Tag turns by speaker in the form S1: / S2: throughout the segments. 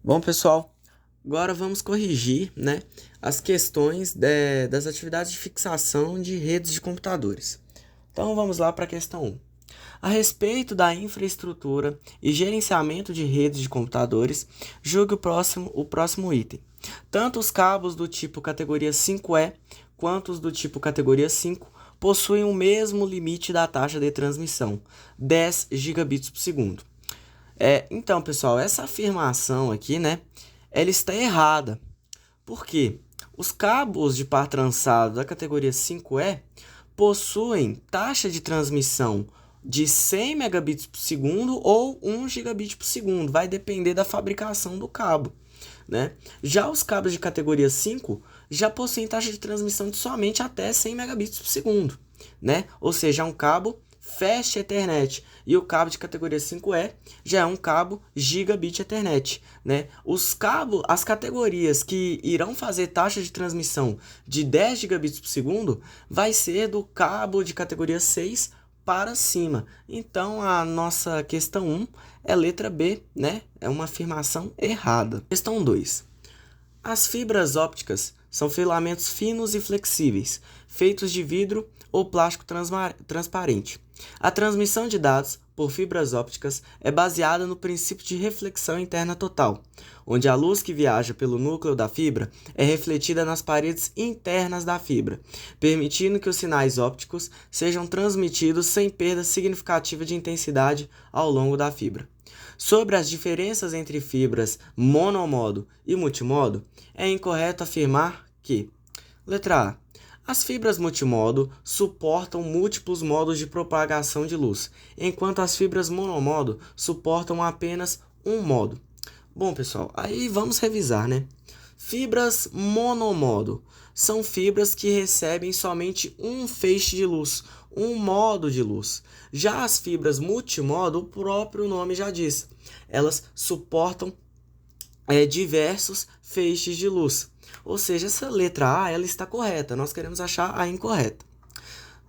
S1: Bom, pessoal, agora vamos corrigir, né, as questões das atividades de fixação de redes de computadores. Então, vamos lá para a questão 1. A respeito da infraestrutura e gerenciamento de redes de computadores, julgue o próximo item. Tanto os cabos do tipo categoria 5E quanto os do tipo categoria 5 possuem o mesmo limite da taxa de transmissão, 10 gigabits por segundo. Então, pessoal, essa afirmação aqui, né, ela está errada. Por quê? Os cabos de par trançado da categoria 5E possuem taxa de transmissão de 100 megabits por segundo ou 1 gigabit por segundo. Vai depender da fabricação do cabo, né? Já os cabos de categoria 5 já possuem taxa de transmissão de somente até 100 megabits por segundo, né? Ou seja, é um cabo Fast Ethernet, e o cabo de categoria 5E já é um cabo Gigabit Ethernet, né? As categorias que irão fazer taxa de transmissão de 10 gigabits por segundo vai ser do cabo de categoria 6 para cima. Então, a nossa questão 1 é letra B, né? É uma afirmação errada. Questão 2. As fibras ópticas são filamentos finos e flexíveis, feitos de vidro ou plástico transparente. A transmissão de dados por fibras ópticas é baseada no princípio de reflexão interna total, onde a luz que viaja pelo núcleo da fibra é refletida nas paredes internas da fibra, permitindo que os sinais ópticos sejam transmitidos sem perda significativa de intensidade ao longo da fibra. Sobre as diferenças entre fibras monomodo e multimodo, é incorreto afirmar que: letra A. As fibras multimodo suportam múltiplos modos de propagação de luz, enquanto as fibras monomodo suportam apenas um modo. Bom, pessoal, aí vamos revisar, né? Fibras monomodo são fibras que recebem somente um feixe de luz, um modo de luz. Já as fibras multimodo, o próprio nome já diz, elas suportam diversos feixes de luz. Ou seja, essa letra A ela está correta, nós queremos achar a incorreta.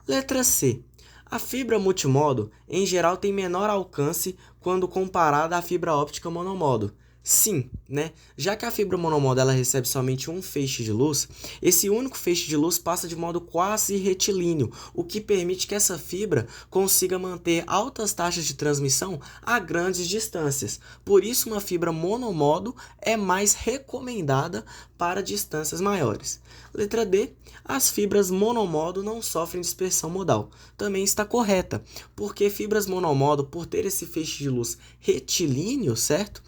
S1: Letra C. A fibra multimodo, em geral, tem menor alcance quando comparada à fibra óptica monomodo. Sim, né? Já que a fibra monomodo ela recebe somente um feixe de luz, esse único feixe de luz passa de modo quase retilíneo, o que permite que essa fibra consiga manter altas taxas de transmissão a grandes distâncias. Por isso, uma fibra monomodo é mais recomendada para distâncias maiores. Letra D. As fibras monomodo não sofrem dispersão modal. Também está correta, porque fibras monomodo, por ter esse feixe de luz retilíneo, certo?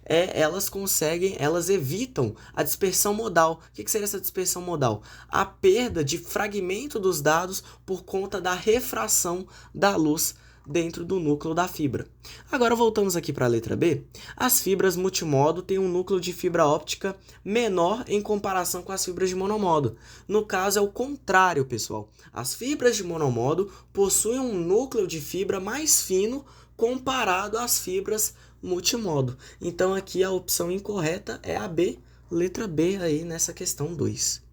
S1: Elas evitam a dispersão modal. O que seria essa dispersão modal? A perda de fragmento dos dados por conta da refração da luz dentro do núcleo da fibra. Agora voltamos aqui para a letra B. As fibras multimodo têm um núcleo de fibra óptica menor em comparação com as fibras de monomodo. No caso é o contrário, pessoal. As fibras de monomodo possuem um núcleo de fibra mais fino comparado às fibras multimodo. Então aqui a opção incorreta é a B, letra B aí nessa questão 2.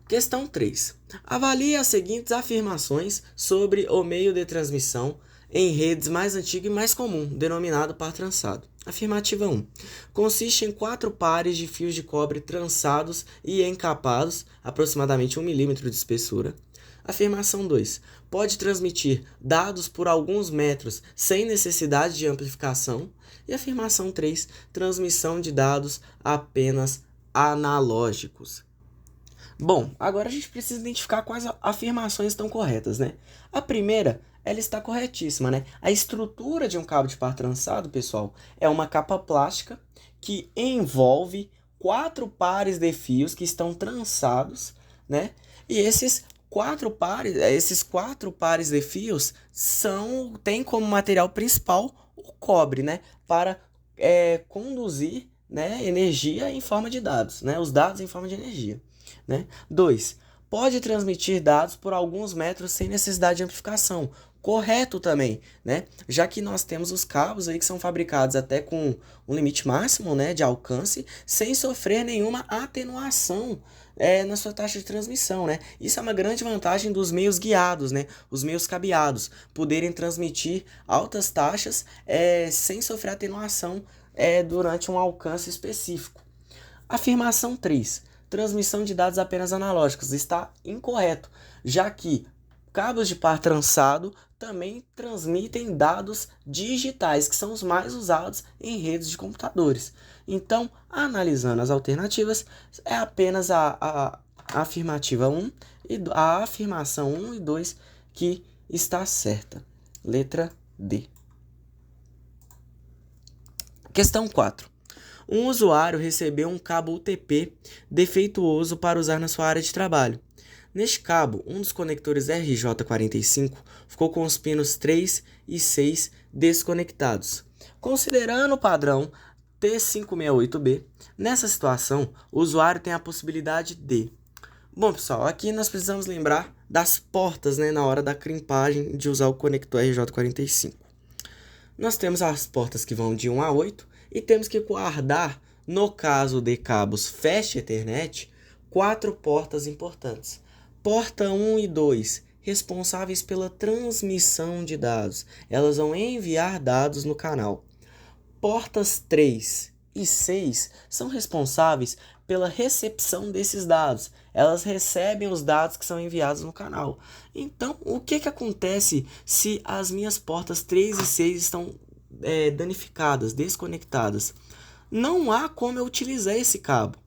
S1: Questão 3. Avalie as seguintes afirmações sobre o meio de transmissão em redes mais antigo e mais comum, denominado par trançado. Afirmativa 1. Consiste em 4 pares de fios de cobre trançados e encapados, aproximadamente 1 milímetro de espessura. Afirmação 2. Pode transmitir dados por alguns metros sem necessidade de amplificação. E afirmação 3. Transmissão de dados apenas analógicos. Bom, agora a gente precisa identificar quais afirmações estão corretas, né? A primeira, ela está corretíssima, né? A estrutura de um cabo de par trançado, pessoal, é uma capa plástica que envolve 4 pares de fios que estão trançados, né? E esses quatro pares de fios têm como material principal o cobre, né? Para conduzir, né, energia em forma de dados, né? Os dados em forma de energia. Né? 2. Pode transmitir dados por alguns metros sem necessidade de amplificação. correto também, né? Já que nós temos os cabos aí que são fabricados até com um limite máximo, né, de alcance, sem sofrer nenhuma atenuação na sua taxa de transmissão, né? Isso é uma grande vantagem dos meios guiados, né? Os meios cabeados, poderem transmitir altas taxas sem sofrer atenuação durante um alcance específico. Afirmação 3. Transmissão de dados apenas analógicos. Está incorreto, já que cabos de par trançado também transmitem dados digitais, que são os mais usados em redes de computadores. Então, analisando as alternativas, é apenas a afirmativa 1 e a afirmação 1 e 2 que está certa. Letra D. Questão 4. Um usuário recebeu um cabo UTP defeituoso para usar na sua área de trabalho. Neste cabo, um dos conectores RJ45 ficou com os pinos 3 e 6 desconectados. Considerando o padrão T568B, nessa situação, o usuário tem a possibilidade de... Bom, pessoal, aqui nós precisamos lembrar das portas, né, na hora da crimpagem de usar o conector RJ45. Nós temos as portas que vão de 1 a 8 e temos que guardar, no caso de cabos Fast Ethernet, 4 portas importantes. Porta 1 e 2, responsáveis pela transmissão de dados. Elas vão enviar dados no canal. Portas 3 e 6 são responsáveis pela recepção desses dados. Elas recebem os dados que são enviados no canal. Então, o que acontece se as minhas portas 3 e 6 estão danificadas, desconectadas? Não há como eu utilizar esse cabo.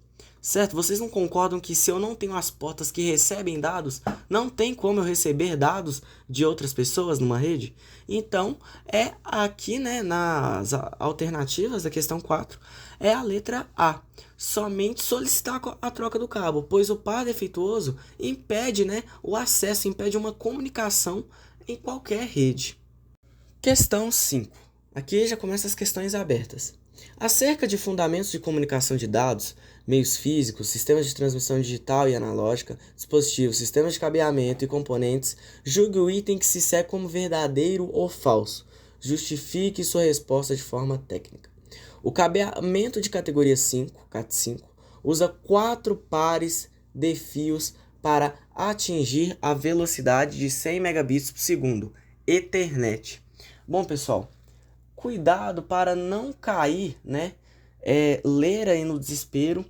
S1: Certo? Vocês não concordam que se eu não tenho as portas que recebem dados, não tem como eu receber dados de outras pessoas numa rede? Então, aqui, né, nas alternativas da questão 4, é a letra A. Somente solicitar a troca do cabo, pois o par defeituoso impede, né, o acesso, impede uma comunicação em qualquer rede. Questão 5. Aqui já começam as questões abertas. Acerca de fundamentos de comunicação de dados, meios físicos, sistemas de transmissão digital e analógica, dispositivos, sistemas de cabeamento e componentes, julgue o item que se segue como verdadeiro ou falso. Justifique sua resposta de forma técnica. O cabeamento de categoria 5, CAT5, usa 4 pares de fios para atingir a velocidade de 100 megabits por segundo, Ethernet. Bom, pessoal, cuidado para não cair, né? Ler aí no desespero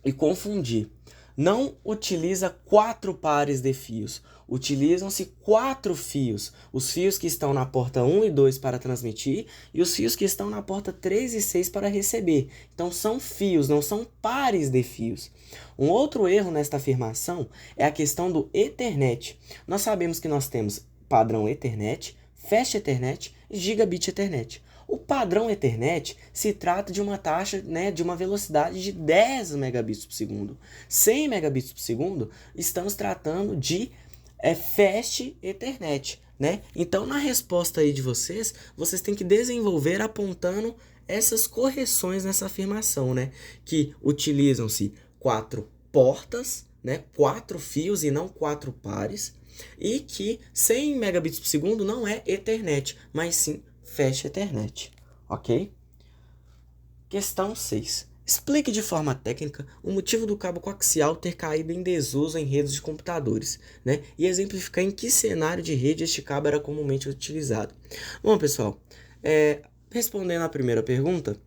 S1: e confundir. Não utiliza 4 pares de fios. Utilizam-se 4 fios. Os fios que estão na porta 1 e 2 para transmitir e os fios que estão na porta 3 e 6 para receber. Então são fios, não são pares de fios. Um outro erro nesta afirmação é a questão do Ethernet. Nós sabemos que nós temos padrão Ethernet, Fast Ethernet e Gigabit Ethernet. O padrão Ethernet se trata de uma taxa, né, de uma velocidade de 10 megabits por segundo. 100 megabits por segundo, estamos tratando de Fast Ethernet, né? Então, na resposta aí de vocês têm que desenvolver apontando essas correções nessa afirmação, né? Que utilizam-se 4 portas, né, 4 fios e não 4 pares, e que 100 megabits por segundo não é Ethernet, mas sim Fast Ethernet, ok? Questão 6. Explique de forma técnica o motivo do cabo coaxial ter caído em desuso em redes de computadores, né? E exemplificar em que cenário de rede este cabo era comumente utilizado. Bom, pessoal, respondendo à primeira pergunta,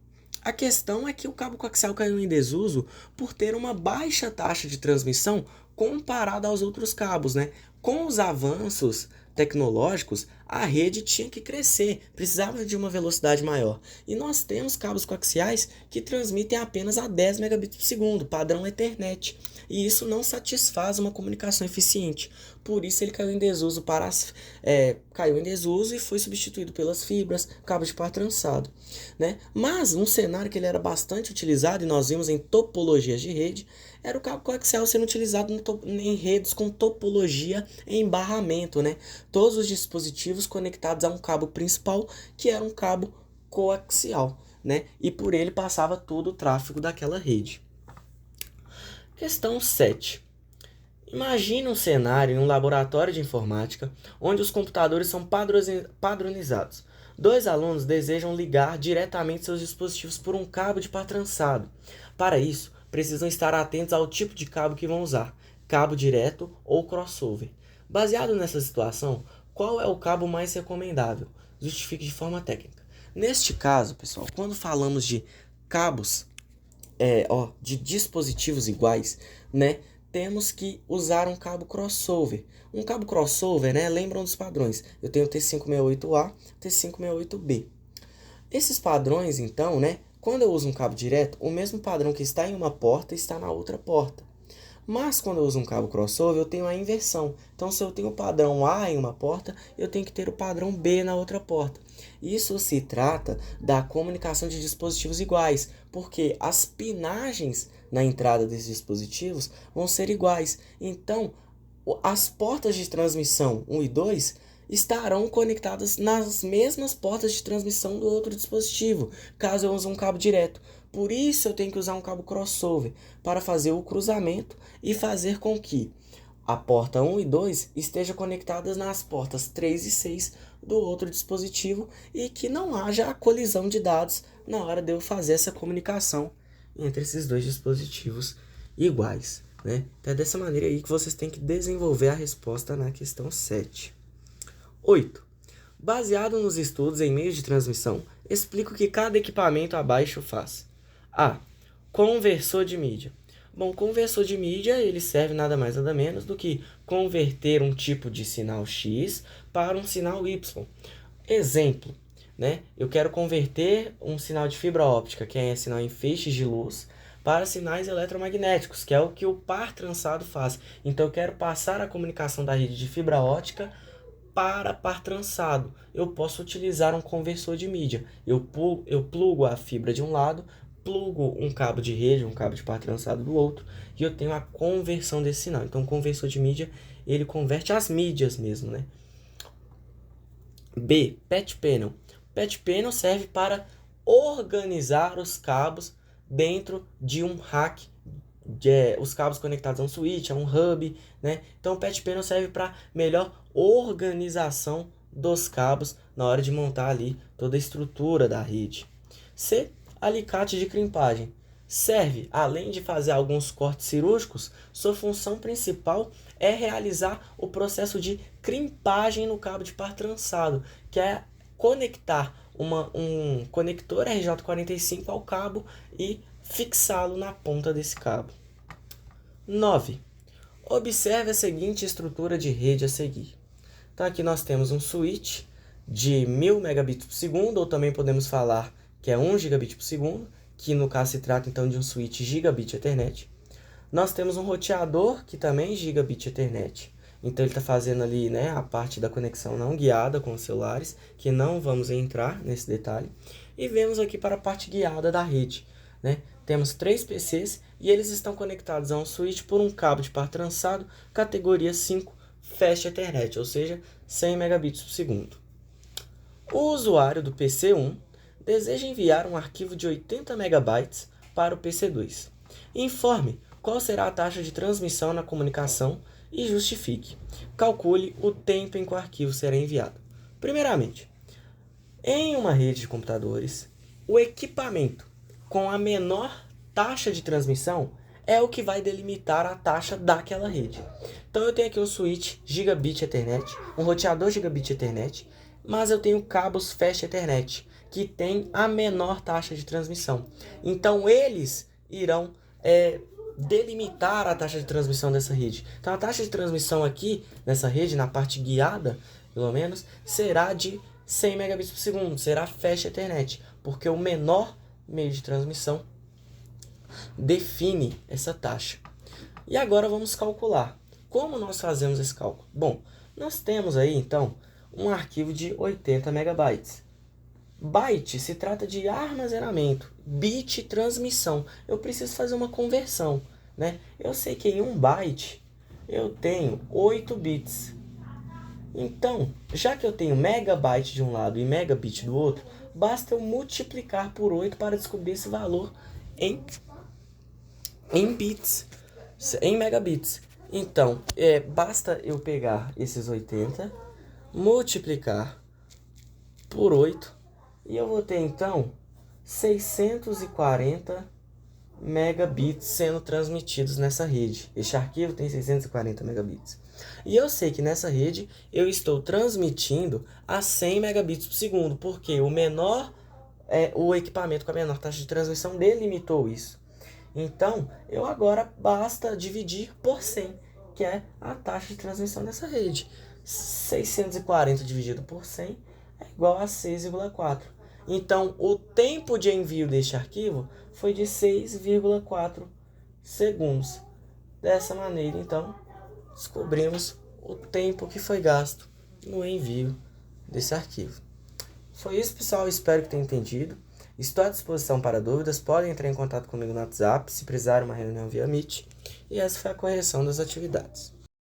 S1: a questão é que o cabo coaxial caiu em desuso por ter uma baixa taxa de transmissão comparada aos outros cabos, né? Com os avanços tecnológicos, a rede tinha que crescer, precisava de uma velocidade maior. E nós temos cabos coaxiais que transmitem apenas a 10 megabits por segundo, padrão Ethernet. E isso não satisfaz uma comunicação eficiente. Por isso ele caiu em desuso, caiu em desuso e foi substituído pelas fibras, cabo de par trançado, né? Mas um cenário que ele era bastante utilizado, e nós vimos em topologias de rede, era o cabo coaxial sendo utilizado em redes com topologia em barramento, né? Todos os dispositivos conectados a um cabo principal, que era um cabo coaxial, né? E por ele passava todo o tráfego daquela rede. Questão 7. Imagine um cenário em um laboratório de informática onde os computadores são padronizados. Dois alunos desejam ligar diretamente seus dispositivos por um cabo de par trançado. Para isso, precisam estar atentos ao tipo de cabo que vão usar, cabo direto ou crossover. Baseado nessa situação, qual é o cabo mais recomendável? Justifique de forma técnica. Neste caso, pessoal, quando falamos de cabos, de dispositivos iguais, né? Temos que usar um cabo crossover. Um cabo crossover, né? Lembram dos padrões. Eu tenho o T568A, T568B. Esses padrões, então, né? Quando eu uso um cabo direto, o mesmo padrão que está em uma porta está na outra porta. Mas quando eu uso um cabo crossover, eu tenho a inversão. Então, se eu tenho o padrão A em uma porta, eu tenho que ter o padrão B na outra porta. Isso se trata da comunicação de dispositivos iguais, porque as pinagens na entrada desses dispositivos vão ser iguais. Então, as portas de transmissão 1 e 2 estarão conectadas nas mesmas portas de transmissão do outro dispositivo, caso eu use um cabo direto. Por isso eu tenho que usar um cabo crossover para fazer o cruzamento e fazer com que a porta 1 e 2 estejam conectadas nas portas 3 e 6 do outro dispositivo e que não haja a colisão de dados na hora de eu fazer essa comunicação entre esses dois dispositivos iguais, né? Então é dessa maneira aí que vocês têm que desenvolver a resposta na questão 7. 8. Baseado nos estudos em meios de transmissão, explica o que cada equipamento abaixo faz. A. Conversor de mídia. Bom, conversor de mídia ele serve nada mais nada menos do que converter um tipo de sinal X para um sinal Y. Exemplo, né? Eu quero converter um sinal de fibra óptica, que é sinal em feixes de luz, para sinais eletromagnéticos, que é o que o par trançado faz. Então, eu quero passar a comunicação da rede de fibra óptica para par trançado. Eu posso utilizar um conversor de mídia. Eu plugo a fibra de um lado, plugo um cabo de rede, um cabo de par trançado do outro, e eu tenho a conversão desse sinal. Então, o conversor de mídia, ele converte as mídias mesmo, né? B. Patch Panel. Patch Panel serve para organizar os cabos dentro de um rack, os cabos conectados a um switch, a um hub, né? Então, o Patch Panel serve para melhor organização dos cabos na hora de montar ali toda a estrutura da rede. C. Alicate de crimpagem. Serve, além de fazer alguns cortes cirúrgicos, sua função principal é realizar o processo de crimpagem no cabo de par trançado, que é conectar um conector RJ45 ao cabo e fixá-lo na ponta desse cabo. 9. Observe a seguinte estrutura de rede a seguir. Então, aqui nós temos um switch de 1000 megabits por segundo, ou também podemos falar que é 1 gigabit por segundo, que no caso se trata então de um switch gigabit Ethernet. Nós temos um roteador que também é gigabit Ethernet. Então ele está fazendo ali, né, a parte da conexão não guiada com os celulares, que não vamos entrar nesse detalhe. E vemos aqui para a parte guiada da rede, né? Temos 3 PCs e eles estão conectados a um switch por um cabo de par trançado categoria 5 Fast Ethernet, ou seja, 100 megabits por segundo. O usuário do PC1 deseja enviar um arquivo de 80 megabytes para o PC2. Informe qual será a taxa de transmissão na comunicação e justifique. Calcule o tempo em que o arquivo será enviado. Primeiramente, em uma rede de computadores, o equipamento com a menor taxa de transmissão é o que vai delimitar a taxa daquela rede. Então eu tenho aqui um switch gigabit Ethernet, um roteador gigabit Ethernet, mas eu tenho cabos Fast Ethernet, que tem a menor taxa de transmissão. Então eles irão delimitar a taxa de transmissão dessa rede. Então a taxa de transmissão aqui nessa rede, na parte guiada, pelo menos, será de 100 megabits por segundo, será Fast Ethernet, porque o menor meio de transmissão define essa taxa. E agora vamos calcular. Como nós fazemos esse cálculo? Bom, nós temos aí então um arquivo de 80 megabytes. Byte se trata de armazenamento, bit transmissão. Eu preciso fazer uma conversão, né? Eu sei que em 1 byte eu tenho 8 bits. Então, já que eu tenho megabyte de um lado e megabit do outro, basta eu multiplicar por 8 para descobrir esse valor em bits, em megabits. Então, basta eu pegar esses 80, multiplicar por 8, e eu vou ter, então, 640 megabits sendo transmitidos nessa rede. Este arquivo tem 640 megabits. E eu sei que nessa rede eu estou transmitindo a 100 megabits por segundo, porque o equipamento com a menor taxa de transmissão delimitou isso. Então, eu agora basta dividir por 100, que é a taxa de transmissão dessa rede. 640 dividido por 100 é igual a 6,4. Então, o tempo de envio deste arquivo foi de 6,4 segundos. Dessa maneira, então, descobrimos o tempo que foi gasto no envio desse arquivo. Foi isso, pessoal. Espero que tenham entendido. Estou à disposição para dúvidas. Podem entrar em contato comigo no WhatsApp se precisar uma reunião via Meet. E essa foi a correção das atividades.